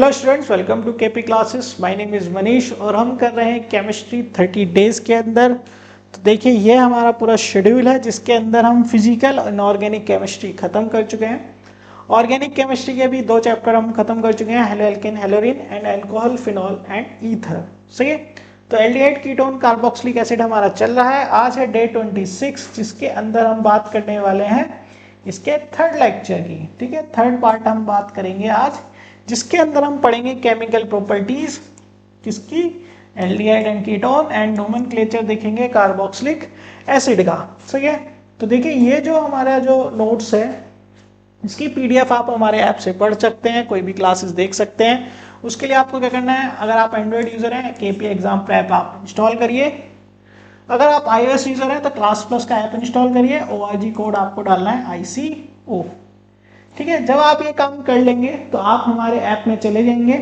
Hello students, welcome to KP classes. My name is Manish और हम कर रहे हैं केमिस्ट्री 30 डेज़ के अंदर। तो देखिए ये हमारा पूरा शेड्यूल है जिसके अंदर हम फिजिकल और इनऑर्गेनिक केमिस्ट्री ख़त्म कर चुके हैं। ऑर्गेनिक केमिस्ट्री के भी 2 चैप्टर हम खत्म कर चुके हैं, halo alkane हेलोरिन and alcohol phenol and ether. सही है। तो एल्डिहाइड कीटोन कार्बोक्सिलिक एसिड हमारा चल रहा है। आज है डे 26 जिसके अंदर हम बात करने वाले हैं इसके थर्ड लेक्चर की। ठीक है, थर्ड पार्ट हम बात करेंगे आज, जिसके अंदर हम पढ़ेंगे केमिकल प्रॉपर्टीज किसकी, aldehyde and ketone and nomenclature देखेंगे कार्बोक्सिलिक एसिड का। सही है। तो देखिए ये जो हमारा जो नोट्स है इसकी पीडीएफ आप हमारे ऐप से पढ़ सकते हैं, कोई भी क्लासेस देख सकते हैं। उसके लिए आपको क्या करना है, अगर आप एंड्रॉइड यूजर हैं केपी एग्जाम प्रेप आप इंस्टॉल करिए। अगर आप iOS यूजर हैं तो क्लास प्लस का ऐप इंस्टॉल करिए। ORG कोड आपको डालना है ICO। ठीक है, जब आप ये काम कर लेंगे तो आप हमारे ऐप में चले जाएंगे।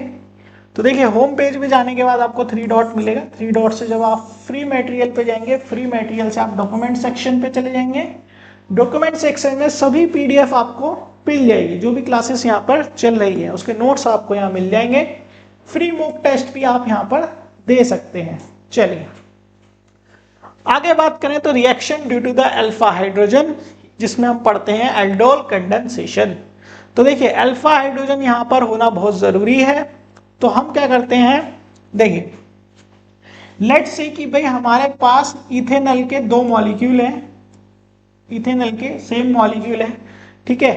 तो देखिए होम पेज में जाने के बाद आपको 3 डॉट मिलेगा। 3 डॉट से जब आप फ्री मटेरियल पे जाएंगे, फ्री मटेरियल से आप डॉक्यूमेंट सेक्शन पे चले जाएंगे। डॉक्यूमेंट सेक्शन में सभी पीडीएफ आपको मिल जाएगी, जो भी क्लासेस यहाँ पर चल रही है उसके नोट्स आपको यहाँ मिल जाएंगे। फ्री मॉक टेस्ट भी आप यहाँ पर दे सकते हैं। चलिए आगे बात करें तो reaction due to the alpha hydrogen, जिसमें हम पढ़ते हैं एल्डोल कंडेंसेशन। तो देखिए अल्फा हाइड्रोजन यहाँ पर होना बहुत जरूरी है। तो हम क्या करते हैं, देखिए लेट्स से कि भाई हमारे पास इथेनॉल के 2 मॉलिक्यूल हैं, इथेनॉल के सेम मॉलिक्यूल है। ठीक है,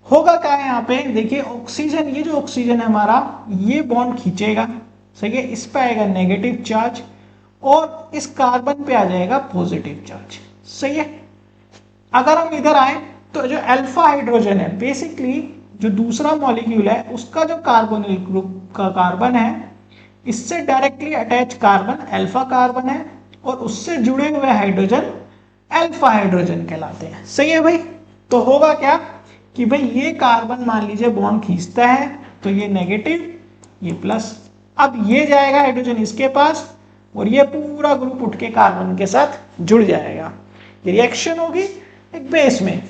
होगा क्या है यहाँ पे, देखिए ऑक्सीजन, ये जो ऑक्सीजन है हमारा ये बॉन्ड खींचेगा। सही है, इस पे आएगा नेगेटिव चार्ज और इस कार्बन पे आ जाएगा पॉजिटिव चार्ज। सही है। अगर हम इधर आए तो जो अल्फा हाइड्रोजन है, बेसिकली जो दूसरा मॉलिक्यूल है उसका जो कार्बोनिल ग्रुप का कार्बन है, इससे directly attach carbon alpha carbon है और उससे जुड़े हुए हाइड्रोजन अल्फा हाइड्रोजन कहलाते हैं। सही है भाई। तो होगा क्या कि भाई ये कार्बन मान लीजिए बॉन्ड खींचता है तो ये नेगेटिव ये प्लस, अब ये जाएगा हाइड्रोजन इसके पास और ये पूरा ग्रुप उठ के कार्बन के साथ जुड़ जाएगा। ये रिएक्शन होगी एक बेस में।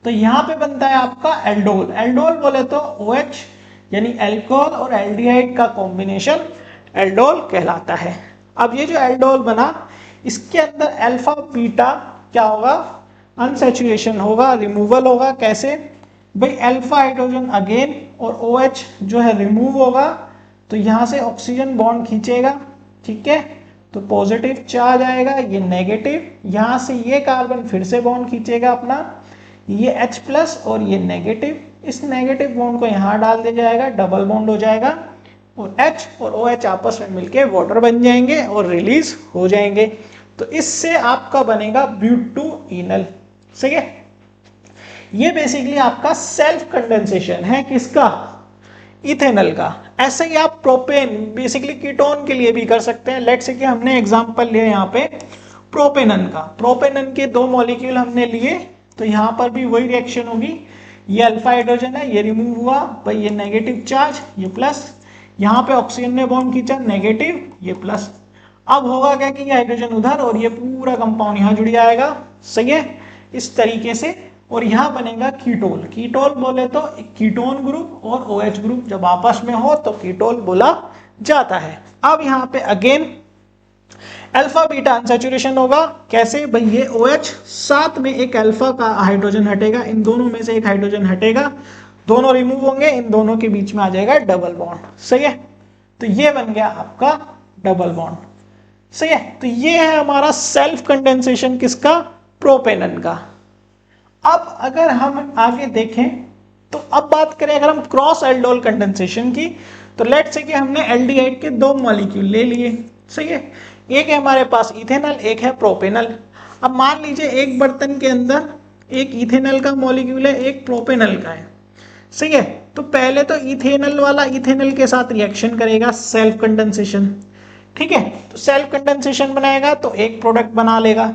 तो यहाँ पे बनता है आपका एल्डोल। एल्डोल बोले तो OH यानी अल्कोहल और एल्डिहाइड का कॉम्बिनेशन एल्डोल कहलाता है। अब ये जो एल्डोल बना इसके अंदर अल्फा बीटा क्या होगा, अनसैचुरेशन होगा, रिमूवल होगा। कैसे भाई, अल्फा हाइड्रोजन अगेन और OH जो है रिमूव होगा तो यहाँ से ऑक्सीजन बॉन्ड खींचेगा। ठीक है, तो पॉजिटिव चार्ज आएगा, ये नेगेटिव, यहाँ से ये कार्बन फिर से बॉन्ड खींचेगा अपना, ये H प्लस और ये नेगेटिव, इस नेगेटिव बॉन्ड को यहाँ डाल दिया जाएगा, डबल बॉन्ड हो जाएगा और H और OH आपस में मिलके वाटर बन जाएंगे और रिलीज हो जाएंगे। तो इससे आपका बनेगा ब्यूटूइनल। सही है। ये बेसिकली आपका सेल्फ कंडेंसेशन है किसका, इथेनॉल का। ऐसे ही आप प्रोपेन बेसिकली कीटोन के लिए भी कर सकते हैं। लेट्स से कि हमने एग्जांपल लिया यहाँ पे प्रोपेनन का। प्रोपेनन के 2 मॉलिक्यूल हमने लिए तो यहाँ पर भी वही रिएक्शन होगी। ये अल्फा हाइड्रोजन है, ये रिमूव हुआ भाई, ये नेगेटिव चार्ज ये प्लस, यहाँ पे ऑक्सीजन ने बॉन्ड खींचा नेगेटिव ये प्लस। अब होगा क्या कि ये हाइड्रोजन उधर और ये पूरा कंपाउंड यहाँ जुड़ जाएगा। सही है, इस तरीके से। और यहाँ बनेगा कीटोल। कीटोल बोले तो कीटोन ग्रुप और OH ग्रुप जब आपस में हो तो कीटोल बोला जाता है। अब यहाँ पे अगेन अल्फा बीटा अनसैचुरेशन होगा। कैसे भाई, ये OH साथ में एक अल्फा का हाइड्रोजन हटेगा, इन दोनों में से एक हाइड्रोजन हटेगा, दोनों रिमूव होंगे, इन दोनों के बीच में आ जाएगा डबल बॉन्ड। सही है। तो ये बन गया आपका डबल बॉन्ड। सही है। तो ये है हमारा सेल्फ कंडेंसेशन किसका, प्रोपेनन का। अब अगर हम आगे देखें तो अब बात करें अगर हम क्रॉस एल्डोल कंडेंसेशन की, तो लेट्स से कि हमने एल्डिहाइड के 2 मॉलिक्यूल ले लिए। सही है, एक है हमारे पास इथेनॉल, एक है प्रोपेनल। अब मान लीजिए एक बर्तन के अंदर एक इथेनॉल का मॉलिक्यूल है, एक प्रोपेनल का है। सही है। तो पहले तो इथेनॉल वाला इथेनॉल के साथ रिएक्शन करेगा, सेल्फ कंडेंसेशन। ठीक है, तो सेल्फ कंडेंसेशन बनाएगा तो एक प्रोडक्ट बना लेगा,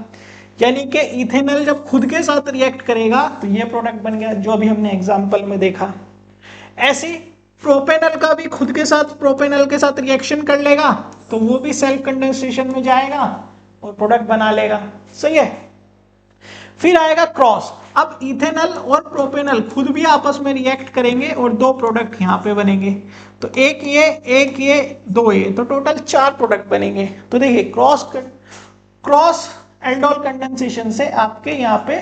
यानी कि इथेनॉल जब खुद के साथ रिएक्ट करेगा तो ये प्रोडक्ट बन गया जो अभी हमने एग्जांपल में देखा। ऐसी प्रोपेनल का भी खुद के साथ प्रोपेनल के साथ रिएक्शन कर लेगा तो वो भी सेल्फ कंडेंसेशन में जाएगा और प्रोडक्ट बना लेगा। सही है। फिर आएगा क्रॉस। अब इथेनॉल और प्रोपेनॉल खुद भी आपस में रिएक्ट करेंगे और दो प्रोडक्ट यहाँ पे बनेंगे। तो एक ये दो ये, तो टोटल 4 प्रोडक्ट बनेंगे। तो देखिए क्रॉस एल्डोल कंडेंसेशन से आपके यहाँ पे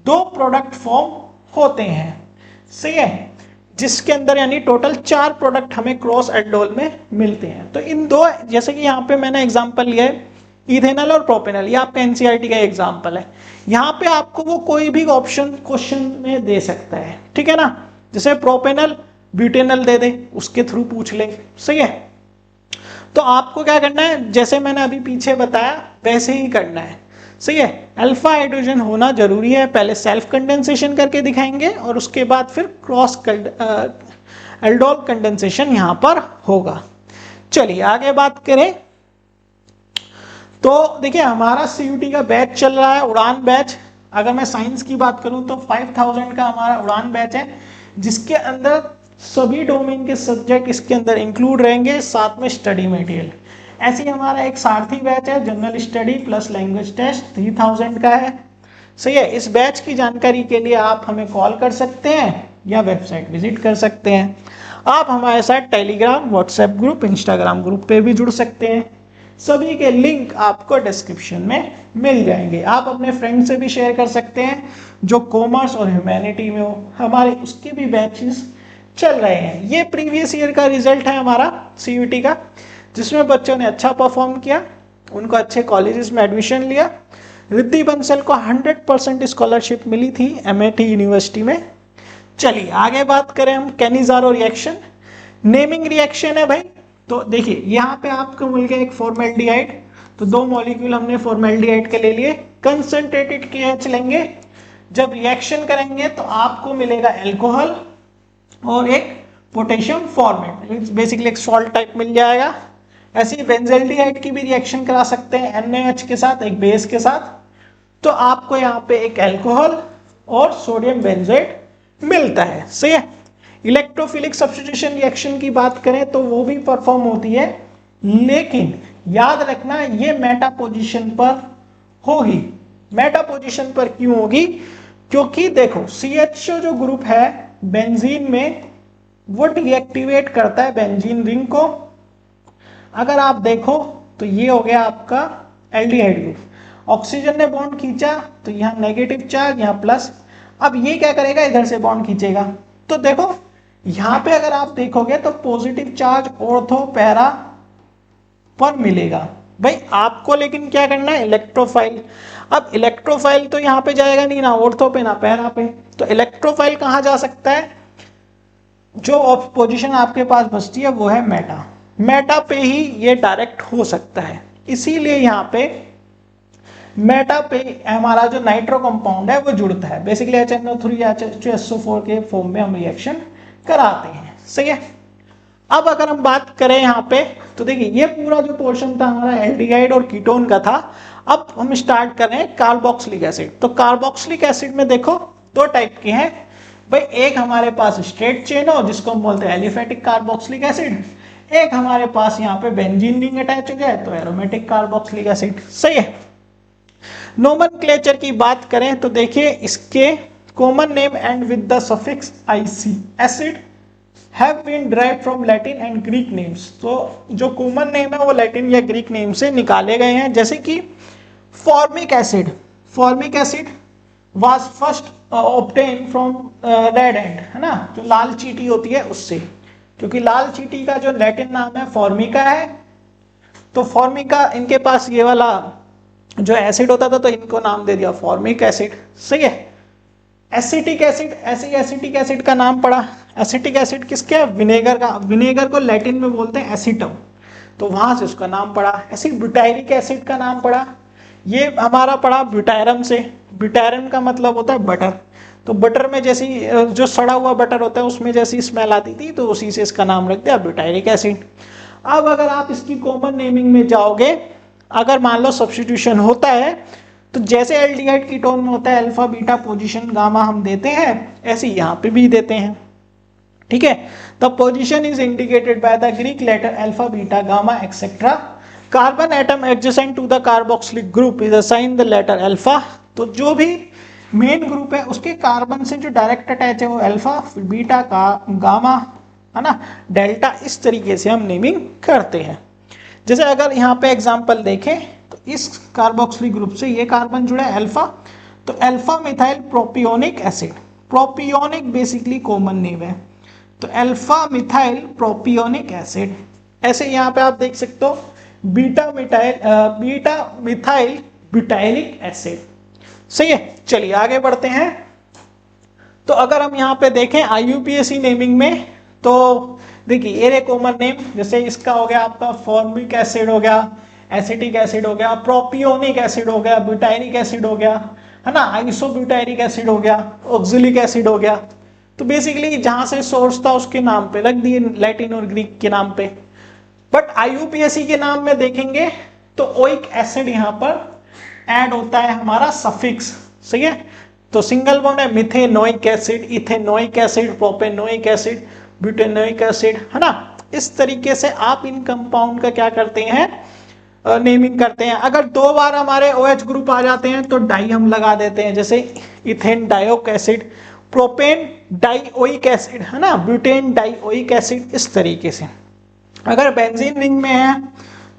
2 प्रोडक्ट फॉर्म होते हैं, सही है, जिसके अंदर यानी टोटल 4 प्रोडक्ट हमें क्रॉस एल्डोल में मिलते हैं। तो इन दो, जैसे कि यहाँ पे मैंने एग्जांपल लिया है इथेनॉल और प्रोपेनॉल, ये आपका एनसीईआरटी का एग्जांपल है। यहाँ पे आपको वो कोई भी ऑप्शन क्वेश्चन में दे सकता है, ठीक है ना, जैसे प्रोपेनॉल ब्यूटेनॉल दे दे, उसके थ्रू पूछ ले, सही है। तो आपको क्या करना है, जैसे मैंने अभी पीछे बताया वैसे ही करना है, सही है। अल्फा हाइड्रोजन होना जरूरी है, पहले सेल्फ कंडेंसेशन करके दिखाएंगे और उसके बाद फिर क्रॉस एल्डोल कंडेंसेशन यहां पर होगा। चलिए आगे बात करें तो देखिए हमारा सीयूटी का बैच चल रहा है, उड़ान बैच। अगर मैं साइंस की बात करूं तो 5000 का हमारा उड़ान बैच है, जिसके अंदर सभी डोमेन के सब्जेक्ट इसके अंदर इंक्लूड रहेंगे, साथ में स्टडी मटेरियल। ऐसे ही हमारा एक सारथी बैच है, general study plus language test 3000 का है, सही है। इस बैच की जानकारी के लिए आप हमें कॉल कर सकते हैं या वेबसाइट विजिट कर सकते हैं। आप हमारे साथ Telegram, WhatsApp group, Instagram group पे भी जुड़ सकते हैं। सभी के लिंक आपको डिस्क्रिप्शन में मिल जाएंगे। आप अपने फ्रेंड से भी शेयर कर सकते हैं जो कॉमर्स और ह्यूमैनिटी में हो, हमारे उसके भी बैचेस चल रहे हैं। ये प्रीवियस ईयर का रिजल्ट है हमारा सीयूटी का, जिसमें बच्चों ने अच्छा परफॉर्म किया, उनको अच्छे कॉलेजेस में एडमिशन लिया। रिद्धि बंसल को 100% स्कॉलरशिप मिली थी एमआईटी यूनिवर्सिटी में। चलिए आगे बात करें हम कैनिज़ारो रिएक्शन, नेमिंग रिएक्शन है भाई। तो देखिए यहाँ पे आपको मिल गया एक फॉर्मेल्डिहाइड, तो 2 मॉलिक्यूल हमने फॉर्मेल्डिहाइड के ले लिए, कंसंट्रेटेड KH लेंगे। जब रिएक्शन करेंगे तो आपको मिलेगा एल्कोहल और एक पोटेशियम फॉर्मेट, बेसिकली एक सॉल्ट टाइप मिल जाएगा। ऐसे ही बेंजल्डिहाइड की भी रिएक्शन करा सकते हैं NaH के साथ, एक बेस के साथ, तो आपको यहाँ पे एक एल्कोहल और सोडियम बेंजोएट मिलता है, सही है। इलेक्ट्रोफिलिक सब्स्टिट्यूशन रिएक्शन की बात करें तो वो भी परफॉर्म होती है, लेकिन याद रखना ये मेटा पोजीशन पर होगी। मेटा पोजीशन पर क्यों होगी, क्योंकि देखो CHO जो ग्रुप है बेंजीन में, वो डीएक्टिवेट करता है बेंजीन रिंग को। अगर आप देखो तो ये हो गया आपका एल्डिहाइड ग्रुप, ऑक्सीजन ने बॉन्ड खींचा तो यहाँ नेगेटिव चार्ज, यहाँ प्लस। अब ये क्या करेगा, इधर से बॉन्ड खींचेगा, तो देखो यहाँ पे अगर आप देखोगे तो पॉजिटिव चार्ज ऑर्थो पैरा पर मिलेगा भाई आपको, लेकिन क्या करना है इलेक्ट्रोफाइल। अब इलेक्ट्रोफाइल तो यहाँ पे जाएगा नहीं, ना ऑर्थो पे ना पैरा पे, तो इलेक्ट्रोफाइल कहाँ जा सकता है, जो पोजीशन आपके पास बचती है वो है मेटा, मेटा पे ही ये डायरेक्ट हो सकता है। इसीलिए यहाँ पे मेटा पे हमारा जो नाइट्रो कंपाउंड है वो जुड़ता है, बेसिकली HNO3 H2SO4 के फॉर्म में हम रिएक्शन कराते हैं, सही है। अब अगर हम बात करें यहाँ पे तो देखिए ये पूरा जो पोर्शन था हमारा एल्डिहाइड और कीटोन का था। अब हम स्टार्ट कर रहे हैं कार्बोक्सिलिक एसिड। तो कार्बोक्सिलिक एसिड में देखो 2 टाइप के हैं भाई, एक हमारे पास स्ट्रेट चेन हो जिसको हम बोलते हैं एलिफेटिक कार्बोक्सिलिक एसिड, एक हमारे पास यहाँ पे बेंजीन रिंग अटैच हो जाए तो एरोमेटिक कार्बोक्सिलिक एसिड, सही है। नोमेनक्लेचर की बात करें तो देखिए इसके common name and with the suffix IC acid have been derived from Latin and Greek names. तो जो कॉमन नेम है वो लैटिन या ग्रीक नेम से निकाले गए हैं, जैसे कि formic acid, formic acid was first obtain from red and, है ना, जो लाल चींटी होती है उससे, क्योंकि लाल चींटी का जो लैटिन नाम है फॉर्मिका है, तो फॉर्मिका इनके पास ये वाला जो एसिड होता था तो इनको नाम दे दिया फॉर्मिक एसिड, सही है। एसिटिक एसिड, ऐसे ही एसिटिक एसिड का नाम पड़ा। एसिटिक एसिड किसके है, विनेगर का, विनेगर को लैटिन में बोलते हैं एसिटम, तो वहां से उसका नाम पड़ा। ऐसे ब्यूटायरिक एसिड का नाम पड़ा, ये हमारा पड़ा ब्यूटायरम से, ब्यूटायरम का मतलब होता है बटर, तो बटर में जैसी जो सड़ा हुआ बटर होता है उसमें जैसी स्मेल आती थी तो उसी से इसका नाम रख दिया ब्यूटायरिक एसिड। अब अगर आप इसकी कॉमन नेमिंग में जाओगे, अगर मान लो सब्स्टिट्यूशन होता है तो जैसे एल्डिहाइड कीटोन में होता है अल्फा बीटा पोजीशन गामा हम देते हैं, ऐसे यहाँ पे भी देते हैं, ठीक है। The position is indicated by the Greek letter alpha beta gamma etcetera. Carbon atom adjacent to the carboxylic group is assign the letter alpha. तो जो भी मेन ग्रुप है उसके कार्बन से जो डायरेक्ट अटैच है वो अल्फा, बीटा का गामा, है ना, डेल्टा, इस तरीके से हम नेमिंग करते हैं। जैसे अगर यहाँ पे एग्जांपल देखें तो इस कार्बोक्सिलिक ग्रुप से ये कार्बन जुड़ा है अल्फा, तो alpha methyl propionic acid, propionic basically common name है, तो अल्फा मिथाइल प्रोपियोनिक एसिड। ऐसे यहाँ पे आप देख सकते हो बीटा मिथाइल ब्यूटाइलिक एसिड। सही है, चलिए आगे बढ़ते हैं। तो अगर हम यहाँ पे देखें IUPAC नेमिंग में, तो देखिए ये कॉमन नेम, जैसे इसका हो गया आपका फॉर्मिक एसिड हो गया, एसिटिक एसिड हो गया, प्रोपियोनिक एसिड हो गया, ब्यूटाइलिक एसिड हो गया, है ना, आइसोब्यूटाइलिक एसिड हो गया, ऑक्सिलिक एसिड हो गया। तो बेसिकली जहां से सोर्स था उसके नाम पे रख दिए, लैटिन और ग्रीक के नाम पे। बट IUPAC के नाम में देखेंगे तो ओइक एसिड यहाँ पर ऐड होता है हमारा सफिक्स। सही है, तो सिंगल बॉन्ड है methanoic acid, ethanoic acid, propanoic acid, butanoic acid, है ना। इस तरीके से आप इन कंपाउंड का क्या करते हैं, नेमिंग करते हैं। अगर दो बार हमारे OH ग्रुप आ जाते हैं तो डाई हम लगा देते हैं, जैसे ethanedioic acid, propanedioic acid, है ना, ब्यूटेन डाइओइक एसिड, इस तरीके से। अगर बेंजीन रिंग में है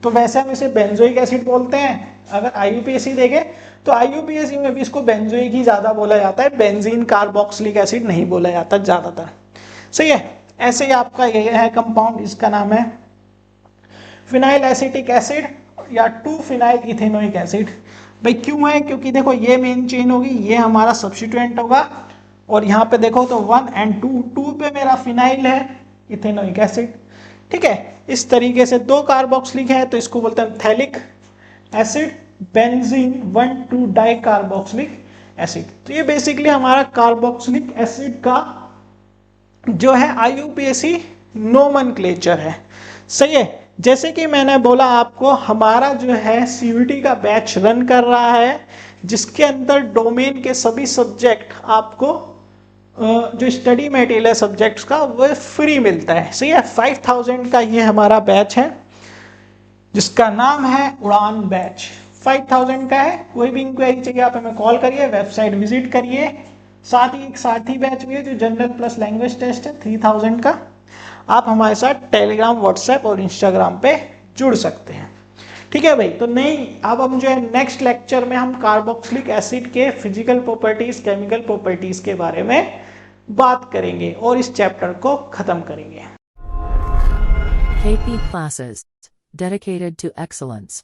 तो वैसे हम इसे बेंजोइक एसिड बोलते हैं। अगर IUPAC देखें तो IUPAC में भी इसको बेंजोइक ही ज्यादा बोला जाता है, बेंजीन कार्बोक्सिलिक एसिड नहीं बोला जाता ज्यादातर। सही है, ऐसे ही आपका ये है कंपाउंड, इसका नाम है फिनाइल एसिटिक एसिड या 2-फिनाइल इथेनोइक एसिड। भाई क्यों है, क्योंकि देखो ये मेन चेन होगी, ये हमारा सब्स्टिट्यूएंट होगा, और यहाँ पे देखो तो 1 और 2 पे मेरा फिनाइल है इथेनोइक एसिड। ठीक है, इस तरीके से दो कार्बोक्सिलिक है तो इसको बोलते हैं phthalic acid, benzene 1,2 di carboxylic acid. तो ये बेसिकली हमारा कार्बोक्सिलिक एसिड का जो है IUPAC नोमेनक्लेचर है। सही है, जैसे कि मैंने बोला आपको, हमारा जो है CVT का बैच रन कर रहा है, जिसके अंदर डोमेन के सभी सब्जेक्ट आपको जो स्टडी मटेरियल है सब्जेक्ट्स का वो फ्री मिलता है। सही है, 5000 का ये हमारा बैच है जिसका नाम है उड़ान बैच। 5000 का है, कोई भी इंक्वायरी चाहिए आप हमें कॉल करिए, वेबसाइट विजिट करिए। साथ ही एक साथी बैच भी है जो जनरल प्लस लैंग्वेज टेस्ट है 3000 का। आप हमारे साथ टेलीग्राम, व्हाट्सएप और इंस्टाग्राम पे जुड़ सकते हैं। ठीक है भाई, तो नहीं, अब हम जो है नेक्स्ट लेक्चर में हम कार्बोक्सिलिक एसिड के फिजिकल प्रॉपर्टीज, केमिकल प्रॉपर्टीज के बारे में बात करेंगे और इस चैप्टर को खत्म करेंगे। KP classes dedicated to excellence.